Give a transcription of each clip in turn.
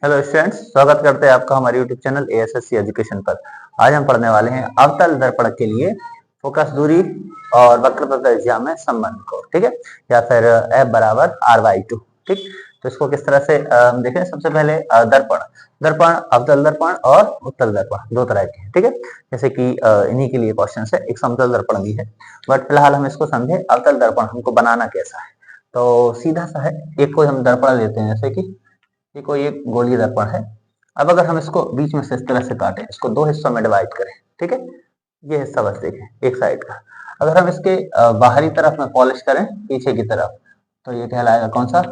Hello students, स्वागत करते हैं आपका हमारे यूट्यूब चैनल एएसएससी एजुकेशन पर। आज हम पढ़ने वाले हैं अवतल दर्पण के लिए फोकस दूरी और वक्रता त्रिज्या में संबंध को, ठीक है, या फिर F बराबर R/2। ठीक, तो इसको किस तरह से देखें। सबसे पहले दर्पण दर्पण अवतल दर्पण और उत्तल दर्पण दो तरह के हैं, ठीक है। जैसे कि इन्हीं के लिए क्वेश्चन है। एक समतल दर्पण भी है, बट फिलहाल हम इसको समझे अवतल दर्पण हमको बनाना कैसा है। तो सीधा सा है, एक कोई हम दर्पण लेते हैं, जैसे कि ये कोई एक गोलीय दर्पण है। अब अगर हम इसको बीच में से इस तरह से काटें, इसको दो हिस्सों में डिवाइड करें, ठीक है, ये हिस्सा बस देखें एक साइड का। अगर हम इसके बाहरी तरफ में पॉलिश करें पीछे की तरफ, तो ये कहलाएगा कौन सा,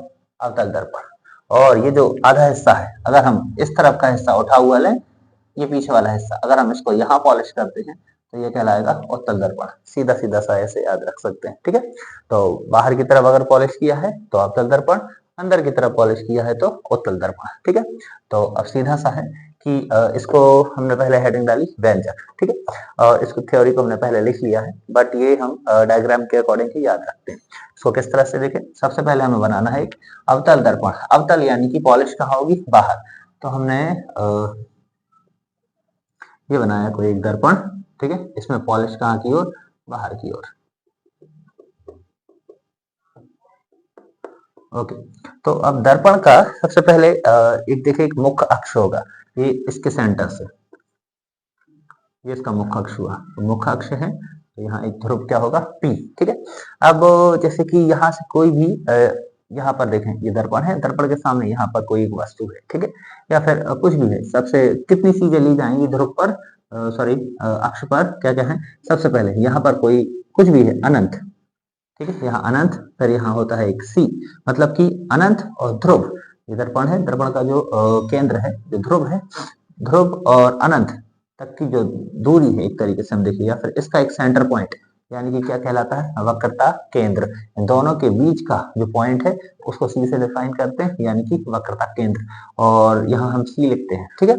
अवतल दर्पण। और ये जो आधा हिस्सा है, अगर हम इस तरफ का हिस्सा उठा हुआ लें, ये पीछे वाला हिस्सा अगर हम इसको यहाँ पॉलिश करते हैं, तो ये कहलाएगा उत्तल दर्पण। सीधा सीधा सा ऐसे याद रख सकते हैं, ठीक है। तो बाहर की तरफ अगर पॉलिश किया है तो अवतल दर्पण, अंदर की तरफ पॉलिश किया है तो उत्तल दर्पण, ठीक है। तो अब सीधा सा है कि इसको हमने पहले हेडिंग डाली व्यंजक, ठीक है, और इसको थ्योरी को हमने पहले लिख लिया है, बट ये हम डायग्राम के अकॉर्डिंग ही याद रखते हैं। इसको किस तरह से देखें, सबसे पहले हमें बनाना है एक अवतल दर्पण। अवतल यानी कि पॉलिश कहाँ होगी, बाहर। तो हमने ये बनाया कोई एक दर्पण, ठीक है, इसमें पॉलिश कहाँ की ओर, बाहर की ओर। ओके, तो अब दर्पण का सबसे पहले एक देखिए, एक मुख्य अक्ष होगा, ये इसके सेंटर से, ये इसका मुख्य अक्ष हुआ। तो मुख्य अक्ष है तो यहाँ एक ध्रुव क्या होगा, P, ठीक है। अब जैसे कि यहाँ से कोई भी यहाँ पर देखें, ये दर्पण है, दर्पण के सामने यहाँ पर कोई एक वस्तु है, ठीक है, या फिर कुछ भी है। सबसे कितनी चीजें ली जाएंगी ध्रुव पर, सॉरी अक्ष पर, क्या क्या है। सबसे पहले यहाँ पर कोई कुछ भी है, अनंत, ठीक है, यहाँ अनंत, फिर यहाँ होता है एक सी, मतलब कि अनंत और ध्रुव। ये दर्पण है, दर्पण का जो केंद्र है, जो ध्रुव है, ध्रुव और अनंत तक की जो दूरी है, एक तरीके से हम देखिए, या फिर इसका एक सेंटर पॉइंट, यानी कि क्या कहलाता है, वक्रता केंद्र। दोनों के बीच का जो पॉइंट है उसको सी से डिफाइन करते हैं, यानी कि वक्रता केंद्र, और यहाँ हम सी लिखते हैं, ठीक है।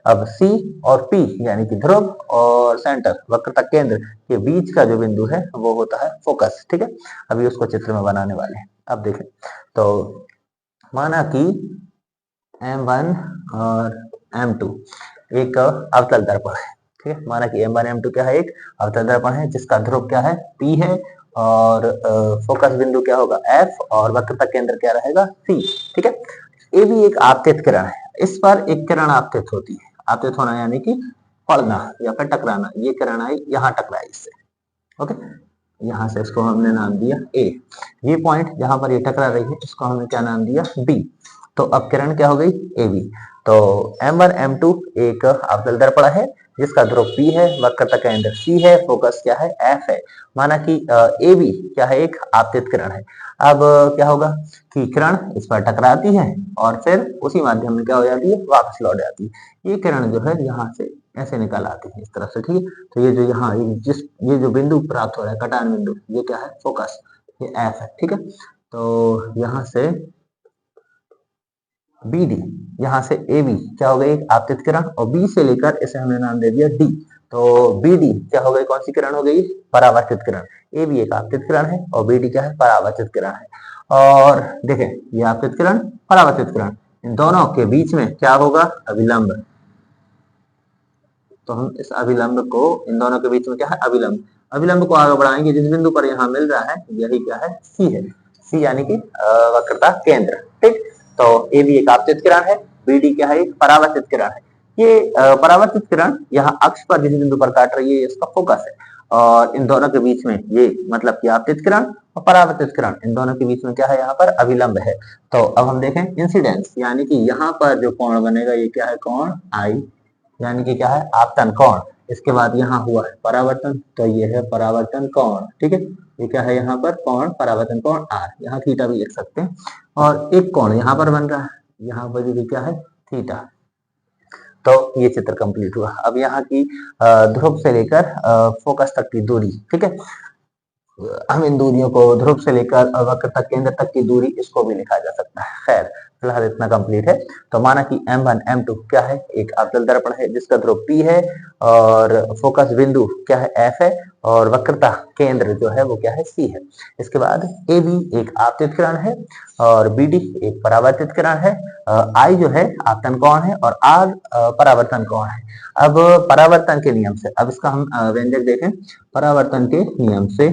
अब सी और पी यानी कि ध्रुव और सेंटर, वक्रता केंद्र के बीच का जो बिंदु है वो होता है फोकस, ठीक है। अभी उसको चित्र में बनाने वाले हैं। अब देखें, तो माना कि M1 और M2 एक अवतल दर्पण है, ठीक है। माना कि M1 M2 क्या है, एक अवतल दर्पण है जिसका ध्रुव क्या है, P है, और फोकस बिंदु क्या होगा, F, और वक्रता केंद्र क्या रहेगा, C, ठीक है। ये भी एक आपतित किरण है, इस पर एक किरण आपतित होती है। आपतित होना यानी कि पड़ना या फिर टकराना। ये किरण आई, यहाँ टकराई इससे, ओके। यहाँ से इसको हमने नाम दिया A। ये पॉइंट जहां पर ये टकरा रही है, इसको हमने क्या नाम दिया, B। तो अब किरण क्या हो गई, AB। तो M1 M2 एक अवतल दर्पण है जिसका ध्रुव P है, वक्रता केंद्र C है, फोकस क्या है, F है। माना कि AB क्या है, एक आपतित किरण है। अब क्या होगा कि किरण इस पर टकराती है और फिर उसी माध्यम में क्या हो जाती है, वापस लौट जाती है। ये किरण जो है यहाँ से ऐसे निकल आती है इस तरफ से, ठीक है। तो ये जो यहाँ ये जो बिंदु प्राप्त हो रहा है, कटान बिंदु, ये क्या है, फोकस, ये F है, ठीक है। तो यहाँ से BD, यहाँ से AB क्या हो गई, एक आपतित किरण, और B से लेकर इसे हमने नाम दे दिया D। तो BD क्या हो गई, कौन सी किरण हो गई, परावर्तित किरण। AB एक आपतित किरण है और BD क्या है, परावर्तित किरण है। और देखें, ये आपतित किरण, परावर्तित किरण, इन दोनों के बीच में क्या होगा, अभिलंब। तो हम इस अभिलंब को, इन दोनों के बीच में क्या है, अभिलंब। अभिलंब को आगे बढ़ाएंगे, जिस बिंदु पर यहाँ मिल रहा है, यही क्या है, सी है। सी यानी कि वक्रता केंद्र, ठीक। तो ए भी एक आपतित किरण है, बीडी क्या है, एक परावर्तित किरण है। ये परावर्तित किरण यहाँ अक्ष पर जिस बिंदु पर काट रही है, इसका फोकस है। और इन दोनों के बीच में ये मतलब कि आपतित किरण और परावर्तित किरण, इन दोनों के बीच में क्या है, यहाँ पर अभिलंब है। तो अब हम देखें इंसिडेंस, यानी कि यहाँ पर जो कोण बनेगा, ये क्या है, कोण आई, यानी कि क्या है, आपतन कोण। इसके बाद यहाँ हुआ है परावर्तन, तो ये है परावर्तन कोण, ठीक है। ये क्या है, यहाँ पर कोण, परावर्तन कोण R, यहाँ थीटा भी लिख सकते हैं। और एक कोण यहाँ पर बन रहा है, यहाँ पर भी क्या है, थीटा। तो ये चित्र कंप्लीट हुआ। अब यहाँ की ध्रुव से लेकर फोकस तक की दूरी, ठीक है। हम इन दूरियों को, ध्रुव से लेकर वक्रता केंद्र तक की दूरी, इसको भी लिखा जा सकता है। खैर, फिलहाल इतना कंप्लीट है। तो माना कि M1 M2 क्या है, एक अवतल दर्पण है जिसका ध्रुव P है और फोकस बिंदु क्या है, F है, और वक्रता केंद्र जो है वो क्या है, C है। इसके बाद AB एक आपतित किरण है और BD एक परावर्तित किरण है। I जो है आपतन कोण है और R परावर्तन कोण है। अब परावर्तन के नियम से, अब इसका हम व्यंजक देखें। परावर्तन के नियम से,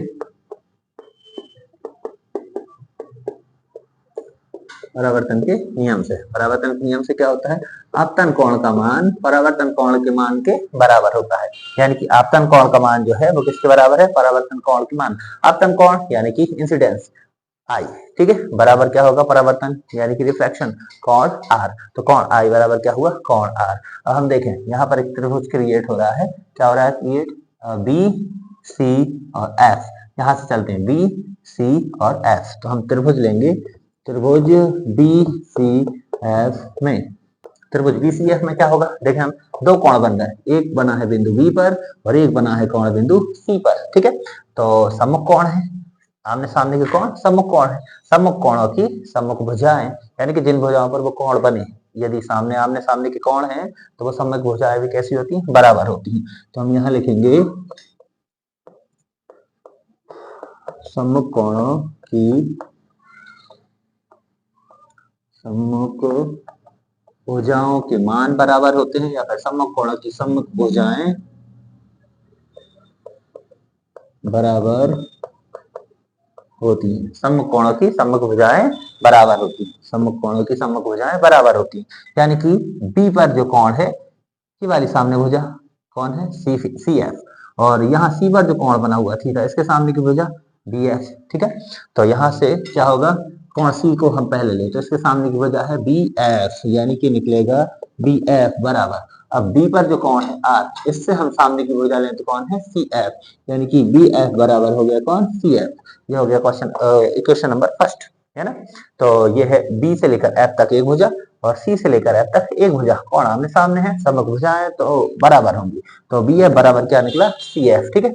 परावर्तन के नियम से, परावर्तन के नियम से क्या होता है, आपतन कोण का मान परावर्तन कोण के मान के बराबर होता है। यानी कि आपतन कोण का मान जो है वो किसके बराबर है, परावर्तन कोण के मान। आपतन कोण यानी कि इंसिडेंस आई, ठीक है, बराबर क्या होगा, परावर्तन यानी कि रिफ्रैक्शन कोण आर। तो कोण आई बराबर क्या हुआ, कोण आर। अब हम देखें यहाँ पर एक त्रिभुज क्रिएट हो रहा है। क्या हो रहा है, क्रिएट बी सी और एफ। यहाँ से चलते हैं बी सी और एफ। तो हम त्रिभुज लेंगे, त्रिभुज बी सी एफ में, त्रिभुज बीसीएफ में क्या होगा, देखें हम दो कोण बन गए, एक बना है बिंदु बी पर और एक बना है कोण बिंदु सी पर, ठीक है। तो सम्मुख कोण है, आमने सामने के कोण सम्मुख कोण है। सम्मुख कोणों की सम्मुख भुजाएं, यानी कि जिन भुजाओं पर वो कोण बने, यदि सामने आमने सामने के कोण हैं तो वो सम्मुख भुजाएं भी कैसी होती हैं, बराबर होती हैं। तो हम यहाँ लिखेंगे सम्मुख कोणों की सम्मुख भुजाओं के मान बराबर होते हैं, या फिर सम्मुख कोणों की सम्मुख भुजाएं बराबर होती हैं। सम्मुख कोणों की सम्मुख भुजाएं बराबर होती हैं, सम्मुख कोणों की सम्मुख भुजाएं बराबर होती हैं। यानी कि बी पर जो कोण है, ये वाली सामने भुजा कौन है, सी एफ, और यहाँ सी पर जो कोण बना हुआ थीटा, इसके सामने की भुजा बी एफ, ठीक है। तो यहाँ से क्या होगा, कोण सी को हम पहले ले, तो इसके सामने की भुजा है बी एफ, यानी कि निकलेगा बी एफ बराबर, अब बी पर जो कोण है आर, इससे हम सामने की भुजा लें तो कौन है, सी एफ, यानी कि बी एफ बराबर हो गया कौन, सी एफ। ये हो गया क्वेश्चन, इक्वेशन नंबर फर्स्ट, है ना। तो ये है बी से लेकर एफ तक एक भुजा और सी से लेकर एफ तक एक भुजा, कोण आमने सामने है, सम्मुख भुजाएं तो बराबर होंगी। तो बी एफ बराबर क्या निकला, सी एफ, ठीक है।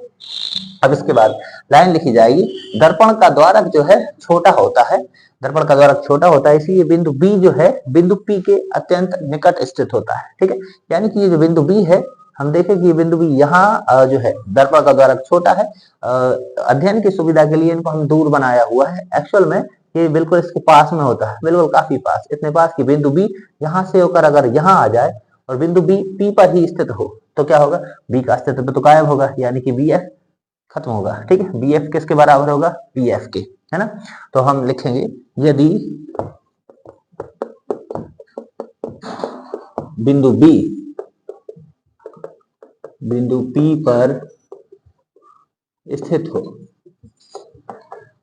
अब इसके बाद लाइन लिखी जाएगी, दर्पण का द्वारक जो है छोटा होता है, दर्पण का द्वारक छोटा होता है, इसलिए बिंदु बी जो है बिंदु पी के अत्यंत निकट स्थित होता है, ठीक है। यानी कि ये जो बिंदु बी है, हम देखें कि ये बिंदु बी यहाँ जो है दर्पण का द्वारक छोटा है, अध्ययन की सुविधा के लिए इनको हम दूर बनाया हुआ है। एक्चुअल में ये बिल्कुल इसके पास में होता है, बिल्कुल काफी पास, इतने पास कि बिंदु बी यहाँ से होकर अगर यहाँ आ जाए और बिंदु बी पी पर ही स्थित हो तो क्या होगा, बी का अस्तित्व तो गायब होगा, यानी कि बी एफ खत्म होगा, ठीक है। बी एफ किसके बराबर होगा, बी एफ के, है ना। तो हम लिखेंगे, यदि बिंदु बी बिंदु पी पर स्थित हो,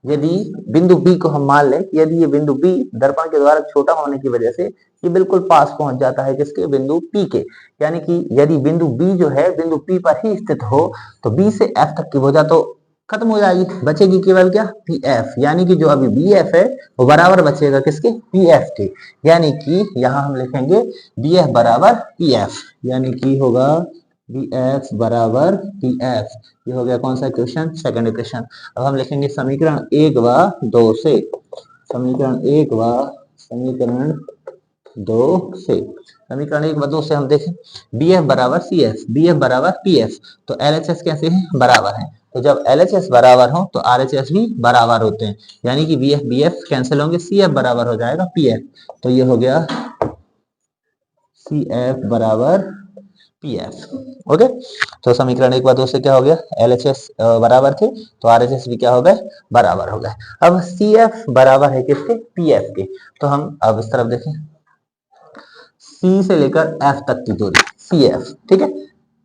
यदि बिंदु बी को हम मान लें, यदि ये बिंदु बी दर्पण के द्वारा छोटा होने की वजह से ये बिल्कुल पास पहुंच जाता है किसके, बिंदु पी के, यानी कि यदि बिंदु बी जो है बिंदु पी पर ही स्थित हो तो बी से एफ तक की भुजा तो खत्म हो जाएगी, बचेगी केवल क्या, पी एफ, यानी कि जो अभी बी एफ है वो बराबर बचेगा किसके, पी एफ के। यानी कि यहाँ हम लिखेंगे बी एफ बराबर पी एफ, यानी कि होगा बी एफ बराबर पी एफ। ये हो गया कौन सा इक्वेशन, सेकंड इक्वेशन। अब हम लिखेंगे समीकरण एक व दो से, समीकरण एक व समीकरण दो से, समीकरण एक व दो से हम देखें, बी एफ बराबर सी एफ, बी एफ बराबर पी एफ, तो एल एच एस कैसे है, बराबर है। तो जब एल एच एस बराबर हो तो आर एच एस भी बराबर होते हैं, यानी कि बी एफ कैंसिल होंगे, सी एफ बराबर हो जाएगा पी एफ। तो ये हो गया सी एफ बराबर पी एफ, ओके। तो समीकरण एक बार दो से क्या हो गया, एल एच एस बराबर थे तो आर एच एस भी क्या हो गए, बराबर हो गए। अब सी एफ बराबर है किसके, पी एफ के। तो हम अब इस तरफ देखें, सी से लेकर एफ तक की दूरी सी एफ, ठीक है,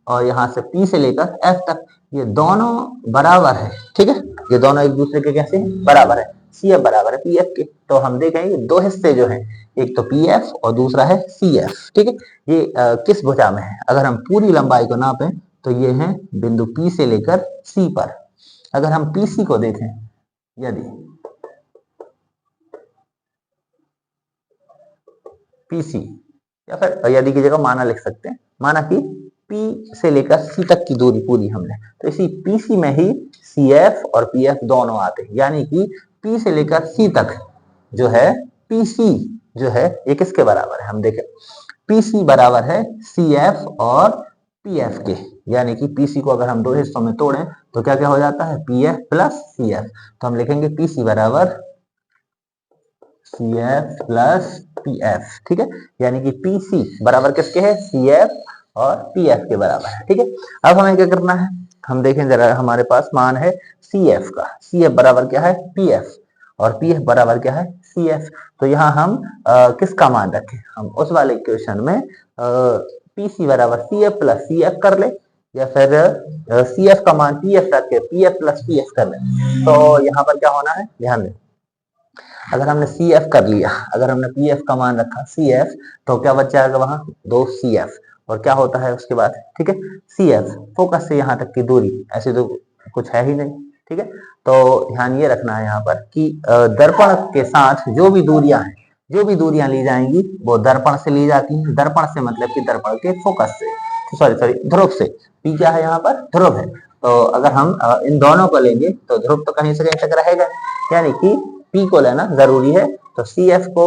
और यहाँ से पी से लेकर एफ तक, ये दोनों बराबर है, ठीक है, ये दोनों एक दूसरे के कैसे बराबर है, सी एफ बराबर है पी एफ के। तो हम देखेंगे दो हिस्से जो हैं, एक तो पी एफ और दूसरा है सी एफ, ठीक है। ये किस भुजा में है, अगर हम पूरी लंबाई को नापें तो ये है बिंदु पी से लेकर सी पर। अगर हम पी सी को देखें, यदि पी सी, या फिर यदि की जगह माना लिख सकते हैं, माना कि P से लेकर C तक की दूरी पूरी हमने, तो इसी PC में ही CF और PF दोनों आते हैं, यानी कि P से लेकर C तक जो है PC जो है ये किसके बराबर है, हम देखें पीसी बराबर है सीएफ और पीएफ के, यानी कि पीसी को अगर हम दो हिस्सों में तोड़ें तो क्या क्या हो जाता है पीएफ प्लस सीएफ। तो हम लिखेंगे पीसी बराबर सीएफ प्लस पीएफ, ठीक है, यानी कि पीसी बराबर किसके है सीएफ और पीएफ के बराबर है, ठीक है। अब हमें क्या करना है, हम देखें जरा, हमारे पास मान है सीएफ का, सीएफ बराबर क्या है पीएफ और पीएफ बराबर क्या है सीएफ। तो यहाँ हम किसका मान रखें, हम उस वाले इक्वेशन में पीसी बराबर सीएफ प्लस सीएफ कर ले, या फिर सीएफ का मान पीएफ रख के पीएफ प्लस पीएफ कर ले। तो यहाँ पर क्या होना है, ध्यान दें, अगर हमने सी एफ कर लिया, अगर हमने पी एफ का मान रखा सी एफ, तो क्या बच जाएगा वहां दो सी एफ, और क्या होता है उसके बाद, ठीक है, सी एफ फोकस से यहाँ तक की दूरी, ऐसे तो कुछ है ही नहीं, ठीक है। तो ध्यान ये रखना है यहाँ पर कि दर्पण के साथ जो भी दूरियां हैं, जो भी दूरियां ली जाएंगी वो दर्पण से ली जाती हैं। दर्पण से मतलब कि दर्पण के फोकस से, सॉरी ध्रुव से। पी क्या है यहाँ पर ध्रुव है, तो अगर हम इन दोनों को लेंगे तो ध्रुव तो कहीं से कहीं तक रहेगा, यानी कि पी को लेना जरूरी है। तो सी एफ को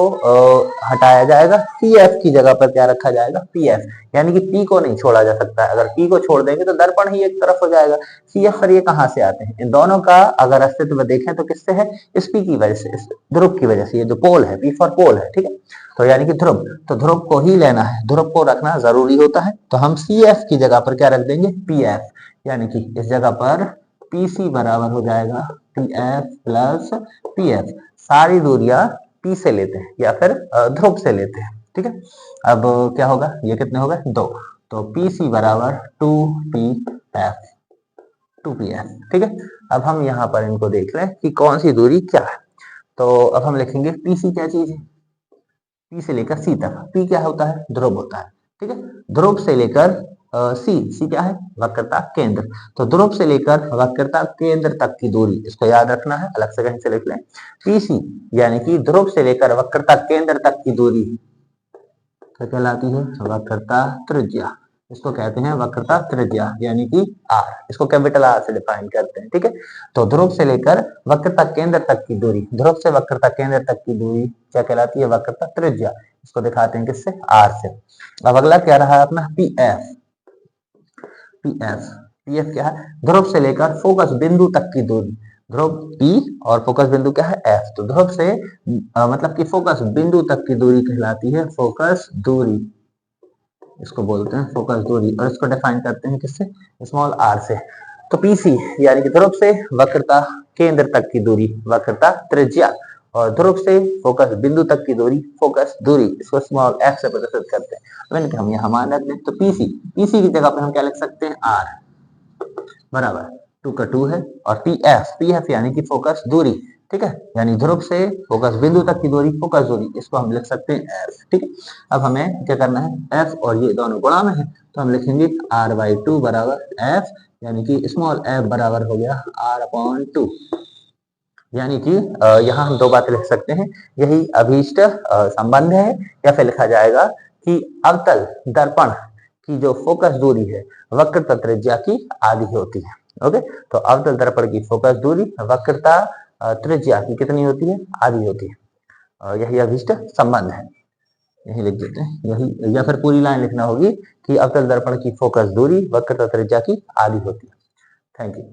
हटाया जाएगा, सी एफ की जगह पर क्या रखा जाएगा पी एफ, यानी कि पी को नहीं छोड़ा जा सकता है। अगर पी को छोड़ देंगे तो दर्पण ही एक तरफ हो जाएगा। सी एफ पर ये कहां से आते हैं, इन दोनों का अगर अस्तित्व देखें तो किससे है, इस पी की वजह से, इस ध्रुव की वजह से। ये जो पोल है, पी फॉर पोल है, ठीक है, तो यानी कि ध्रुव, तो ध्रुव को ही लेना है, ध्रुव को रखना जरूरी होता है। तो हम सी एफ की जगह पर क्या रख देंगे पी एफ, यानी कि इस जगह पर पीसी बराबर हो जाएगा P F plus P F. सारी दूरियां पी से लेते हैं या फिर ध्रुव से लेते हैं, ठीक है। अब क्या होगा, ये कितने हो गए दो, तो पी सी बराबर two P F, two P F, ठीक है। अब हम यहाँ पर इनको देख लें कि कौन सी दूरी क्या है। तो अब हम लिखेंगे पी सी क्या चीज है, पी से लेकर सी तक, पी क्या होता है ध्रुव होता है, ठीक है। ध्रुव से लेकर सी, सी क्या है वक्रता केंद्र, तो ध्रुव से लेकर वक्रता केंद्र तक की दूरी, इसको याद रखना है, अलग से कहीं से लिख लें। पीसी यानी कि ध्रुव से लेकर वक्रता केंद्र तक की दूरी क्या कहलाती है वक्रता त्रिज्या, इसको कहते हैं वक्रता त्रिज्या, यानी कि आर, इसको कैपिटल आर से डिफाइन करते हैं, ठीक है। तो ध्रुव से लेकर वक्रता केंद्र तक की दूरी, ध्रुव से वक्रता केंद्र तक की दूरी क्या कहलाती है वक्रता त्रिज्या, इसको दिखाते हैं किससे आर से। अब अगला क्या रहा अपना P F, P F, P F क्या है ध्रुव से लेकर फोकस बिंदु तक की दूरी, ध्रुव पी और फोकस बिंदु क्या है एफ, तो ध्रुव से मतलब कि फोकस बिंदु तक की दूरी कहलाती है फोकस दूरी, इसको बोलते हैं फोकस दूरी, और इसको डिफाइन करते हैं किससे स्मॉल आर से। तो पीसी यानी कि ध्रुव से वक्रता केंद्र तक की दूरी वक्रता त्रिज्या, और ध्रुव से फोकस बिंदु तक की दूरी फोकस दूरी, इसको स्मॉल एफ से प्रदर्शित करते हैं। तो हम यहाँ मान लेते हैं, तो पीसी, पीसी की जगह पे हम क्या लिख सकते हैं आर बराबर टू का टू है, और पी एफ यानी कि फोकस दूरी, ठीक है, यानी ध्रुव से फोकस बिंदु तक की दूरी फोकस दूरी, इसको हम लिख सकते हैं एफ, ठीक है। अब हमें क्या करना है एफ और ये दोनों गुणा में है, तो हम लिखेंगे आर बाई टू बराबर एफ, यानी कि स्मॉल एफ बराबर हो गया आर अपॉन टू, यानी कि यहाँ हम दो बातें लिख सकते हैं, यही अभीष्ट संबंध है, या फिर लिखा जाएगा कि अवतल दर्पण की जो फोकस दूरी है वक्रता त्रिज्या की आधी होती है। ओके, तो अवतल दर्पण की फोकस दूरी वक्रता त्रिज्या की कितनी होती है आधी होती है, यही अभीष्ट संबंध है, यही लिख देते हैं यही, या फिर पूरी लाइन लिखना होगी कि अवतल दर्पण की फोकस दूरी वक्रता त्रिज्या की आधी होती है। Thank you.